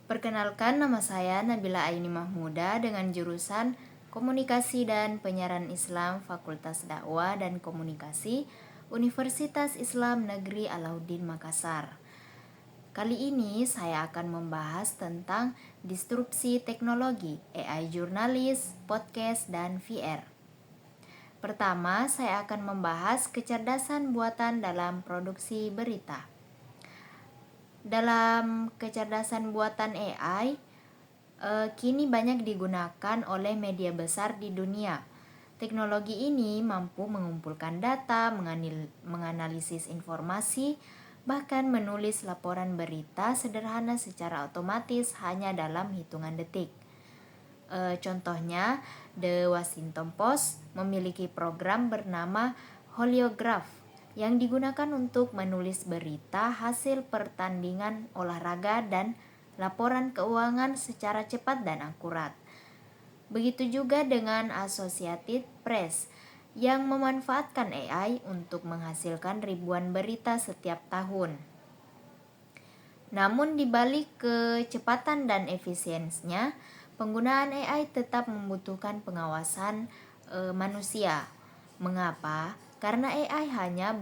Perkenalkan, nama saya Nabila Aini Mahmuda dengan jurusan Komunikasi dan Penyiaran Islam Fakultas Dakwah dan Komunikasi Universitas Islam Negeri Alauddin Makassar. Kali ini saya akan membahas tentang disrupsi teknologi, AI jurnalis, podcast, dan VR. Pertama, saya akan membahas kecerdasan buatan dalam produksi berita. Dalam kecerdasan buatan AI, kini banyak digunakan oleh media besar di dunia. Teknologi ini mampu mengumpulkan data, menganalisis informasi, bahkan menulis laporan berita sederhana secara otomatis hanya dalam hitungan detik. Contohnya, The Washington Post memiliki program bernama Heliograph yang digunakan untuk menulis berita hasil pertandingan olahraga dan laporan keuangan secara cepat dan akurat. Begitu juga dengan Associated Press yang memanfaatkan AI untuk menghasilkan ribuan berita setiap tahun. Namun di balik kecepatan dan efisiensinya, penggunaan AI tetap membutuhkan pengawasan manusia. Mengapa? Karena AI hanya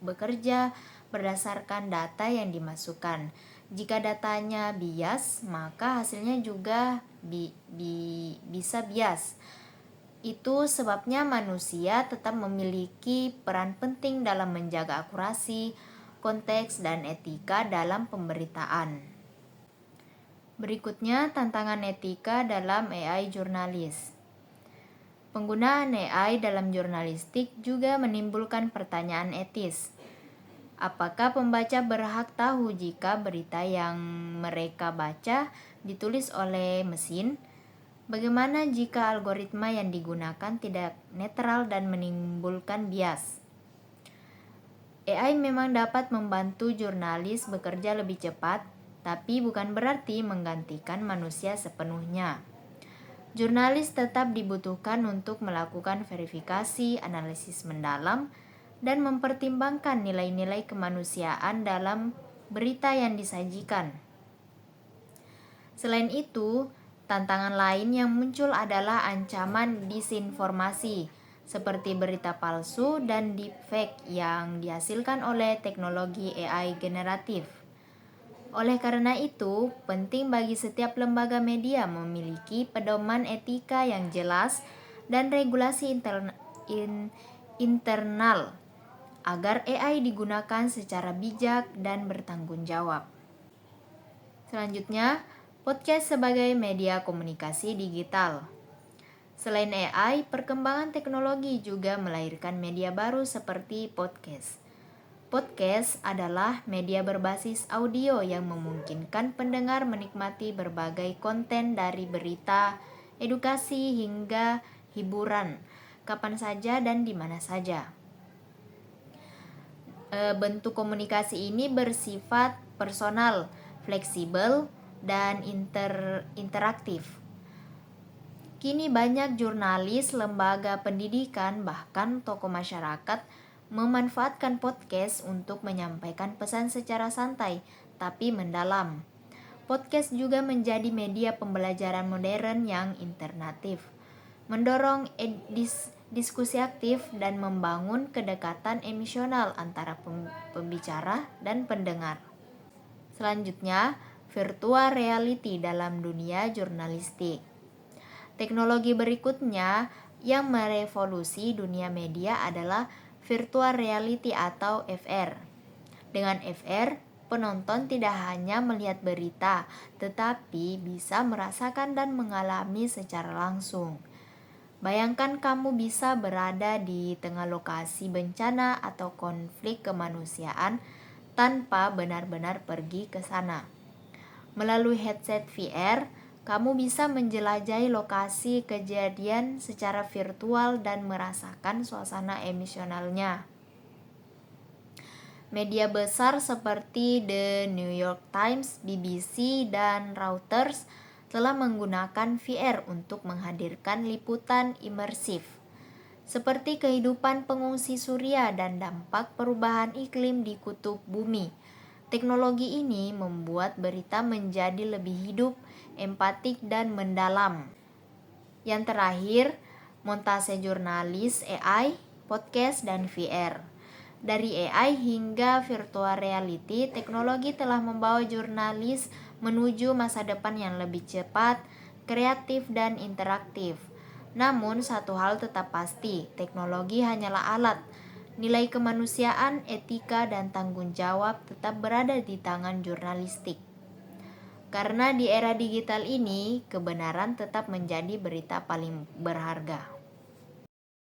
bekerja berdasarkan data yang dimasukkan. Jika datanya bias, maka hasilnya juga bisa bias. Itu sebabnya manusia tetap memiliki peran penting dalam menjaga akurasi, konteks, dan etika dalam pemberitaan. Berikutnya, tantangan etika dalam AI jurnalis. Penggunaan AI dalam jurnalistik juga menimbulkan pertanyaan etis. Apakah pembaca berhak tahu jika berita yang mereka baca ditulis oleh mesin? Bagaimana jika algoritma yang digunakan tidak netral dan menimbulkan bias? AI memang dapat membantu jurnalis bekerja lebih cepat, tapi bukan berarti menggantikan manusia sepenuhnya. Jurnalis tetap dibutuhkan untuk melakukan verifikasi, analisis mendalam, dan mempertimbangkan nilai-nilai kemanusiaan dalam berita yang disajikan. Selain itu, tantangan lain yang muncul adalah ancaman disinformasi, seperti berita palsu dan deepfake yang dihasilkan oleh teknologi AI generatif. Oleh karena itu, penting bagi setiap lembaga media memiliki pedoman etika yang jelas dan regulasi internal agar AI digunakan secara bijak dan bertanggung jawab. Selanjutnya, podcast sebagai media komunikasi digital. Selain AI, perkembangan teknologi juga melahirkan media baru seperti podcast. Podcast adalah media berbasis audio yang memungkinkan pendengar menikmati berbagai konten dari berita, edukasi, hingga hiburan, kapan saja dan di mana saja. Bentuk komunikasi ini bersifat personal, fleksibel, dan interaktif. Kini banyak jurnalis, lembaga pendidikan, bahkan tokoh masyarakat memanfaatkan podcast untuk menyampaikan pesan secara santai tapi mendalam. Podcast juga menjadi media pembelajaran modern yang interaktif, mendorong diskusi aktif dan membangun kedekatan emosional antara pembicara dan pendengar. Selanjutnya, virtual reality dalam dunia jurnalistik. Teknologi berikutnya yang merevolusi dunia media adalah virtual reality atau VR. Dengan VR, penonton tidak hanya melihat berita, tetapi bisa merasakan dan mengalami secara langsung. Bayangkan kamu bisa berada di tengah lokasi bencana atau konflik kemanusiaan tanpa benar-benar pergi ke sana. Melalui headset VR, kamu bisa menjelajahi lokasi kejadian secara virtual dan merasakan suasana emosionalnya. Media besar seperti The New York Times, BBC, dan Reuters telah menggunakan VR untuk menghadirkan liputan imersif, seperti kehidupan pengungsi Suriah dan dampak perubahan iklim di kutub bumi. Teknologi ini membuat berita menjadi lebih hidup, empatik, dan mendalam. Yang terakhir, montase jurnalis AI, podcast, dan VR. Dari AI hingga virtual reality, teknologi telah membawa jurnalis menuju masa depan yang lebih cepat, kreatif, dan interaktif. Namun, satu hal tetap pasti, teknologi hanyalah alat. Nilai kemanusiaan, etika, dan tanggung jawab tetap berada di tangan jurnalistik. Karena di era digital ini, kebenaran tetap menjadi berita paling berharga.